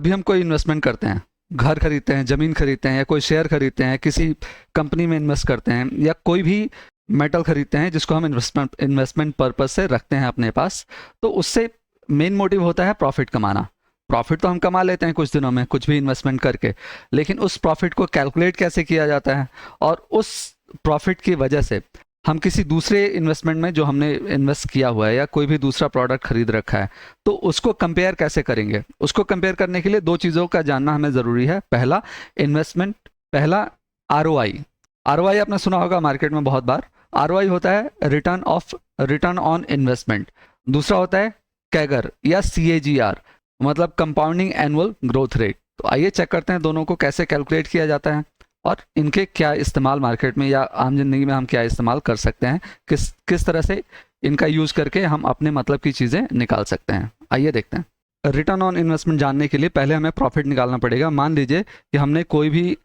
अभी हम कोई इन्वेस्टमेंट करते हैं, घर खरीदते हैं, ज़मीन खरीदते हैं, या कोई शेयर खरीदते हैं, किसी कंपनी में इन्वेस्ट करते हैं, या कोई भी मेटल खरीदते हैं जिसको हम इन्वेस्टमेंट पर्पज से रखते हैं अपने पास, तो उससे मेन मोटिव होता है प्रॉफिट कमाना। प्रॉफिट तो हम कमा लेते हैं कुछ दिनों में कुछ भी इन्वेस्टमेंट करके, लेकिन उस प्रॉफिट को कैलकुलेट कैसे किया जाता है, और उस प्रॉफिट की वजह से हम किसी दूसरे इन्वेस्टमेंट में जो हमने इन्वेस्ट किया हुआ है या कोई भी दूसरा प्रोडक्ट खरीद रखा है, तो उसको कंपेयर कैसे करेंगे। उसको कंपेयर करने के लिए दो चीज़ों का जानना हमें ज़रूरी है। पहला इन्वेस्टमेंट, पहला आरओआई। आरओआई आपने सुना होगा मार्केट में बहुत बार। आरओआई होता है रिटर्न ऑन इन्वेस्टमेंट। दूसरा होता है कैगर या सीएजीआर, मतलब कंपाउंडिंग एनुअल ग्रोथ रेट। तो आइए चेक करते हैं दोनों को कैसे कैलकुलेट किया जाता है और इनके क्या इस्तेमाल मार्केट में या आम जिंदगी में हम क्या इस्तेमाल कर सकते हैं, किस तरह से इनका यूज़ करके हम अपने मतलब की चीज़ें निकाल सकते हैं। आइए देखते हैं। रिटर्न ऑन इन्वेस्टमेंट जानने के लिए पहले हमें प्रॉफिट निकालना पड़ेगा। मान लीजिए कि हमने कोई भी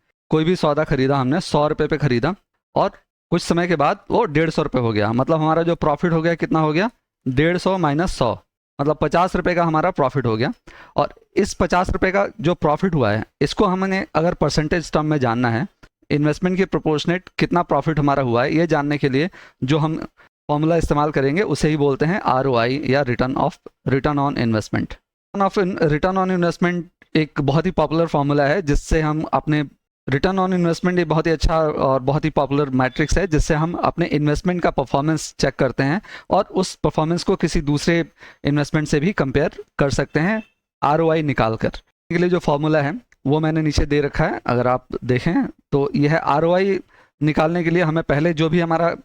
सौदा खरीदा, हमने 100 रुपये पे खरीदा और कुछ समय के बाद वो 150 रुपये हो गया। मतलब हमारा जो प्रॉफिट हो गया कितना हो गया, 150 माइनस 100, मतलब 50 रुपये का हमारा प्रॉफिट हो गया। और इस 50 रुपये का जो प्रॉफिट हुआ है, इसको हमने अगर परसेंटेज टर्म में जानना है, इन्वेस्टमेंट के प्रोपोर्शनेट कितना प्रॉफिट हमारा हुआ है, ये जानने के लिए जो हम फॉर्मूला इस्तेमाल करेंगे उसे ही बोलते हैं आरओआई या return on investment. Return on investment एक बहुत ही पॉपुलर फार्मूला है जिससे हम अपने रिटर्न ऑन इन्वेस्टमेंट एक बहुत ही अच्छा और बहुत ही पॉपुलर मैट्रिक्स है जिससे हम अपने इन्वेस्टमेंट का परफॉर्मेंस चेक करते हैं और उस परफॉर्मेंस को किसी दूसरे इन्वेस्टमेंट से भी कंपेयर कर सकते हैं आरओआई निकाल कर। इसके लिए जो फार्मूला है वो मैंने नीचे दे रखा है, अगर आप देखें तो यह है। आरओआई निकालने के लिए हमें पहले जो भी हमारा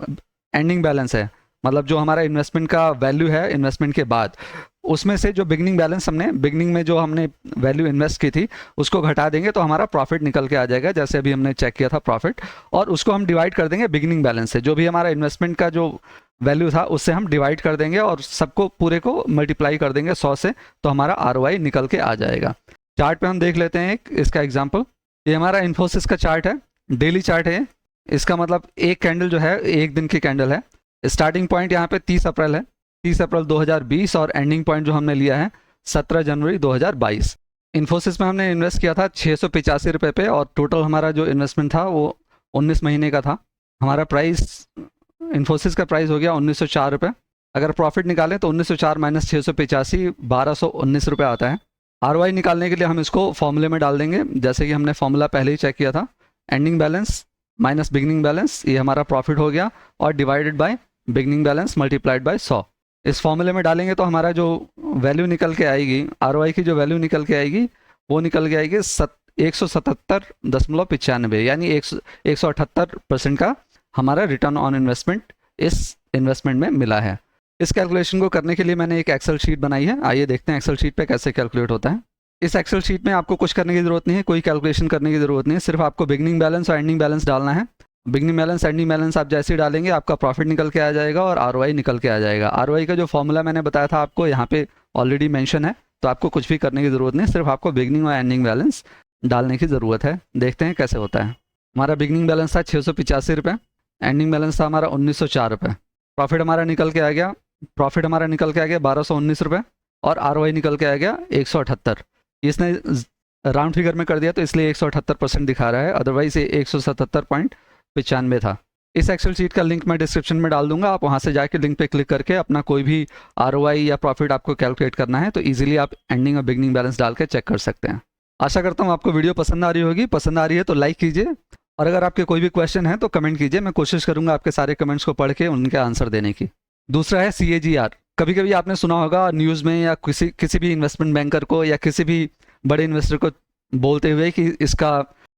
एंडिंग बैलेंस है, मतलब जो हमारा इन्वेस्टमेंट का वैल्यू है इन्वेस्टमेंट के बाद, उसमें से जो बिगनिंग बैलेंस बिगनिंग में जो हमने वैल्यू इन्वेस्ट की थी उसको घटा देंगे तो हमारा प्रॉफिट निकल के आ जाएगा, जैसे अभी हमने चेक किया था प्रॉफिट। और उसको हम डिवाइड कर देंगे बिगनिंग बैलेंस से, जो भी हमारा इन्वेस्टमेंट का जो वैल्यू था उससे हम डिवाइड कर देंगे और सबको पूरे को मल्टीप्लाई कर देंगे 100 से, तो हमारा आरओआई निकल के आ जाएगा। चार्ट पे हम देख लेते हैं इसका एग्जाम्पल। ये हमारा इन्फोसिस का चार्ट है, डेली चार्ट है। इसका मतलब एक कैंडल जो है एक दिन की कैंडल है। स्टार्टिंग पॉइंट यहाँ पे 30 अप्रैल है, 30 अप्रैल 2020, और एंडिंग पॉइंट जो हमने लिया है 17 जनवरी 2022। इन्फोसिस में हमने इन्वेस्ट किया था 685 रुपये पे, और टोटल हमारा जो इन्वेस्टमेंट था वो 19 महीने का था। हमारा प्राइस, इन्फोसिस का प्राइस हो गया 1904 रुपये। अगर प्रॉफिट निकालें तो 1904 माइनस 685 1219 रुपये आता है। आरओआई निकालने के लिए हम इसको फॉर्मूले में डाल देंगे, जैसे कि हमने फॉर्मूला पहले ही चेक किया था। Ending balance minus beginning balance, ये हमारा प्रॉफिट हो गया, और divided bye beginning balance multiplied by 100। इस फॉर्मूले में डालेंगे तो हमारा जो वैल्यू निकल के आएगी, आरओआई की जो वैल्यू निकल के आएगी वो निकल के आएगी 177.95, यानी 178% का हमारा रिटर्न ऑन इन्वेस्टमेंट इस इन्वेस्टमेंट में मिला है। इस कैलकुलेशन को करने के लिए मैंने एक एक्सेल शीट बनाई है। आइए देखते हैं एक्सेल शीट पे कैसे कैलकुलेट होता है। इस एक्सेल शीट में आपको कुछ करने की ज़रूरत नहीं है, कोई कैलकुलेशन करने की ज़रूरत नहीं है, सिर्फ आपको बिगनिंग बैलेंस और एंडिंग बैलेंस डालना है। बिगनिंग बैलेंस एंडिंग बैलेंस आप जैसे ही डालेंगे आपका प्रॉफिट निकल के आ जाएगा और आरओआई निकल के आ जाएगा। आरओआई का जो फॉर्मूला मैंने बताया था आपको यहाँ पे ऑलरेडी मेंशन है, तो आपको कुछ भी करने की ज़रूरत नहीं, सिर्फ आपको बिगनिंग और एंडिंग बैलेंस डालने की ज़रूरत है। देखते हैं कैसे होता है। हमारा बिगनिंग बैलेंस था 685 रुपये, एंडिंग बैलेंस था हमारा 1904 रुपये। प्रॉफिट हमारा निकल के आ गया 1219 रुपये, और आरओआई निकल के आ गया 178। इसने राउंड फिगर में कर दिया तो इसलिए 178% दिखा रहा है, अदरवाइज ये 177.95 था। इस एक्सेल शीट का लिंक मैं डिस्क्रिप्शन में डाल दूंगा, आप वहां से जाके लिंक पे क्लिक करके अपना कोई भी आरओआई या प्रॉफिट आपको कैलकुलेट करना है तो इजीली आप एंडिंग और बिगनिंग बैलेंस डाल के चेक कर सकते हैं। आशा करता हूँ आपको वीडियो पसंद आ रही होगी। पसंद आ रही है तो लाइक कीजिए, और अगर आपके कोई भी क्वेश्चन है तो कमेंट कीजिए, मैं कोशिश करूंगा आपके सारे कमेंट्स को पढ़ के उनके आंसर देने की। दूसरा है सीएजीआर। कभी कभी आपने सुना होगा न्यूज़ में या किसी भी इन्वेस्टमेंट बैंकर को या किसी भी बड़े इन्वेस्टर को बोलते हुए कि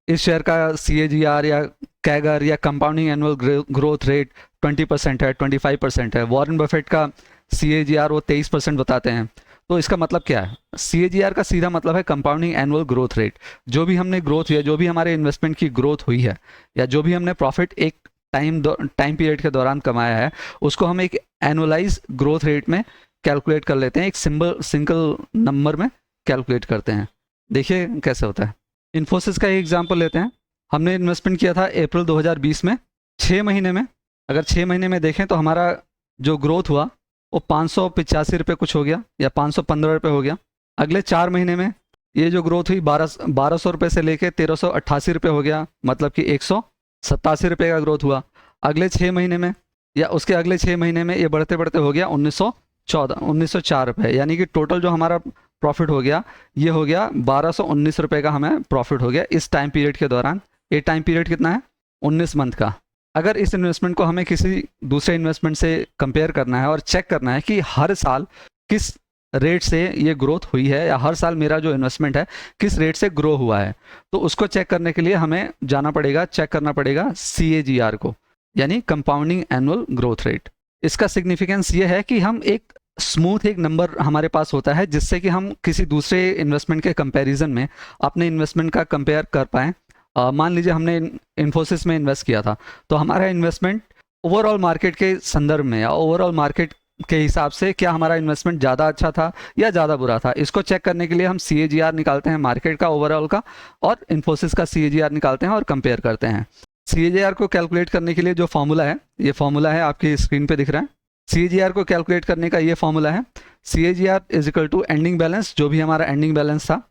इस शेयर का सीएजीआर या कैगर या कंपाउंडिंग एनुअल ग्रोथ रेट 20% है, 25% है। वॉरेन बफेट का सीएजीआर वो 23% बताते हैं। तो इसका मतलब क्या है? सीएजीआर का सीधा मतलब है कंपाउंडिंग एनुअल ग्रोथ रेट। जो भी हमने ग्रोथ हुई है, जो भी हमारे इन्वेस्टमेंट की ग्रोथ हुई है, या जो भी हमने प्रॉफिट एक टाइम पीरियड के दौरान कमाया है, उसको हम एक एनुअलाइज ग्रोथ रेट में कैलकुलेट कर लेते हैं, एक सिंगल नंबर में कैलकुलेट करते हैं। देखिए कैसे होता है। इन्फोसिस का एक एग्जांपल लेते हैं। हमने इन्वेस्टमेंट किया था अप्रैल 2020 में। 6 महीने में, अगर 6 महीने में देखें तो हमारा जो ग्रोथ हुआ वो 585 रुपये कुछ हो गया, या 515 रुपये हो गया। अगले 4 महीने में ये जो ग्रोथ हुई 1200 रुपये से लेके 1388 रुपये हो गया, मतलब कि 187 रुपये का ग्रोथ हुआ। अगले 6 महीने में या उसके अगले 6 महीने में ये बढ़ते बढ़ते हो गया 1904 रुपये, यानी कि टोटल जो हमारा प्रॉफिट हो गया ये हो गया 1219 रुपये का हमें प्रॉफिट हो गया इस टाइम पीरियड के दौरान। ये टाइम पीरियड कितना है? 19 मंथ का। अगर इस इन्वेस्टमेंट को हमें किसी दूसरे इन्वेस्टमेंट से कंपेयर करना है और चेक करना है कि हर साल किस रेट से ये ग्रोथ हुई है या हर साल मेरा जो इन्वेस्टमेंट है किस रेट से ग्रो हुआ है, तो उसको चेक करने के लिए हमें जाना पड़ेगा, चेक करना पड़ेगा CAGR को, यानी कंपाउंडिंग एनुअल ग्रोथ रेट। इसका सिग्निफिकेंस ये है कि हम एक स्मूथ एक नंबर हमारे पास होता है जिससे कि हम किसी दूसरे इन्वेस्टमेंट के कंपैरिजन में अपने इन्वेस्टमेंट का कंपेयर कर पाएँ। मान लीजिए हमने इन्फोसिस में इन्वेस्ट किया था, तो हमारा इन्वेस्टमेंट ओवरऑल मार्केट के संदर्भ में या ओवरऑल मार्केट के हिसाब से क्या हमारा इन्वेस्टमेंट ज़्यादा अच्छा था या ज़्यादा बुरा था, इसको चेक करने के लिए हम CAGR निकालते हैं मार्केट का ओवरऑल का, और इन्फोसिस का CAGR निकालते हैं और कंपेयर करते हैं। CAGR को कैलकुलेट करने के लिए जो फॉर्मूला है, ये फॉर्मूला है आपकी स्क्रीन पे दिख रहा है। CAGR को कैलकुलेट करने का ये फॉर्मूला है, CAGR is equal to ending balance, जो भी हमारा एंडिंग बैलेंस था,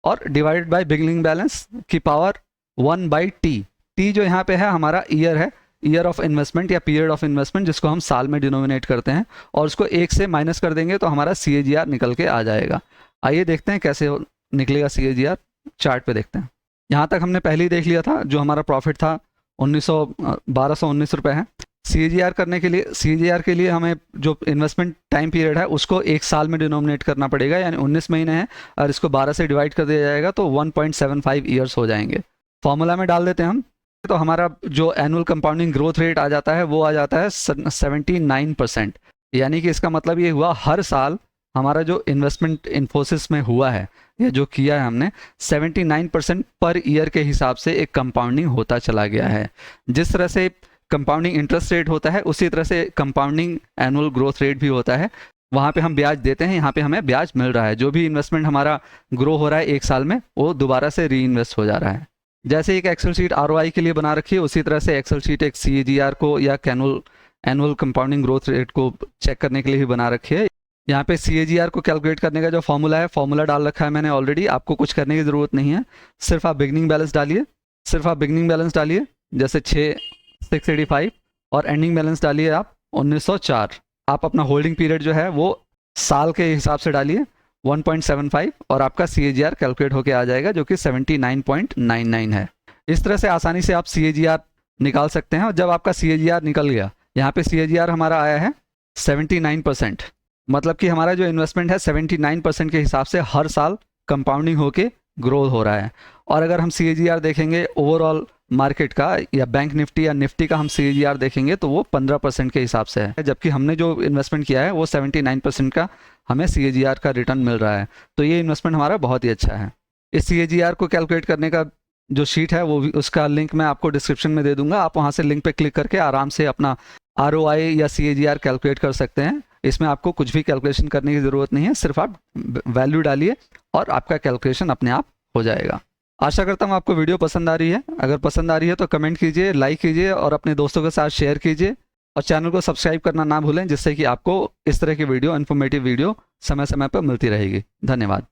और डिवाइडेड बाय बिगिनिंग बैलेंस की पावर 1/T। T जो यहाँ पे है हमारा ईयर है, ईयर ऑफ इन्वेस्टमेंट या पीरियड ऑफ इन्वेस्टमेंट, जिसको हम साल में डिनोमिनेट करते हैं, और उसको 1 से माइनस कर देंगे तो हमारा CAGR निकल के आ जाएगा। आइए देखते हैं कैसे निकलेगा CAGR, चार्ट पे देखते हैं। यहाँ तक हमने पहले ही देख लिया था, जो हमारा प्रॉफिट था 1219 रुपये है। CAGR करने के लिए, CAGR के लिए हमें जो इन्वेस्टमेंट टाइम पीरियड है उसको 1 साल में डिनोमिनेट करना पड़ेगा, यानी 19 महीने हैं, और इसको 12 से डिवाइड कर दिया जाएगा तो 1.75 ईयर्स हो जाएंगे। फॉर्मूला में डाल देते हैं हम, तो हमारा जो एनुअल कंपाउंडिंग ग्रोथ रेट आ जाता है वो आ जाता है 79%, यानी कि इसका मतलब ये हुआ हर साल हमारा जो इन्वेस्टमेंट इन्फोसिस में हुआ है या जो किया है हमने, 79% पर ईयर के हिसाब से एक कंपाउंडिंग होता चला गया है। जिस तरह से कंपाउंडिंग इंटरेस्ट रेट होता है उसी तरह से कंपाउंडिंग एनुअल ग्रोथ रेट भी होता है। वहाँ पे हम ब्याज देते हैं, यहाँ पे हमें ब्याज मिल रहा है। जो भी इन्वेस्टमेंट हमारा ग्रो हो रहा है 1 साल में, वो दोबारा से री इन्वेस्ट हो जा रहा है। जैसे एक एक्सेल शीट ROI के लिए बना रखी है, उसी तरह से एक्सेल शीट एक CAGR को या एनुअल कंपाउंडिंग ग्रोथ रेट को चेक करने के लिए भी बना रखी है। यहाँ पे CAGR को कैलकुलेट करने का जो फॉर्मूला है, फॉर्मूला डाल रखा है मैंने ऑलरेडी, आपको कुछ करने की ज़रूरत नहीं है। सिर्फ आप बिगिनिंग बैलेंस डालिए, जैसे 685, और एंडिंग बैलेंस डालिए आप 1904। आप अपना होल्डिंग पीरियड जो है वो साल के हिसाब से डालिए 1.75, और आपका CAGR कैलकुलेट होके आ जाएगा, जो कि 79.99 है। इस तरह से आसानी से आप CAGR निकाल सकते हैं। और जब आपका CAGR निकल गया, यहाँ पे CAGR हमारा आया है 79%, मतलब कि हमारा जो इन्वेस्टमेंट है 79% के हिसाब से हर साल कंपाउंडिंग होके ग्रो हो रहा है। और अगर हम CAGR देखेंगे ओवरऑल मार्केट का या बैंक निफ्टी या निफ्टी का हम CAGR देखेंगे तो वो 15% के हिसाब से है, जबकि हमने जो इन्वेस्टमेंट किया है वो 79% का हमें CAGR का रिटर्न मिल रहा है। तो ये इन्वेस्टमेंट हमारा बहुत ही अच्छा है। इस CAGR को कैलकुलेट करने का जो शीट है वो भी, उसका लिंक मैं आपको डिस्क्रिप्शन में दे दूंगा। आप वहाँ से लिंक पे क्लिक करके आराम से अपना ROI या CAGR कैलकुलेट कर सकते हैं। इसमें आपको कुछ भी कैलकुलेशन करने की ज़रूरत नहीं है, सिर्फ आप वैल्यू डालिए और आपका कैलकुलेशन अपने आप हो जाएगा। आशा करता हूँ आपको वीडियो पसंद आ रही है। अगर पसंद आ रही है तो कमेंट कीजिए, लाइक कीजिए और अपने दोस्तों के साथ शेयर कीजिए, और चैनल को सब्सक्राइब करना ना भूलें, जिससे कि आपको इस तरह की वीडियो, इन्फॉर्मेटिव वीडियो समय समय पर मिलती रहेगी। धन्यवाद।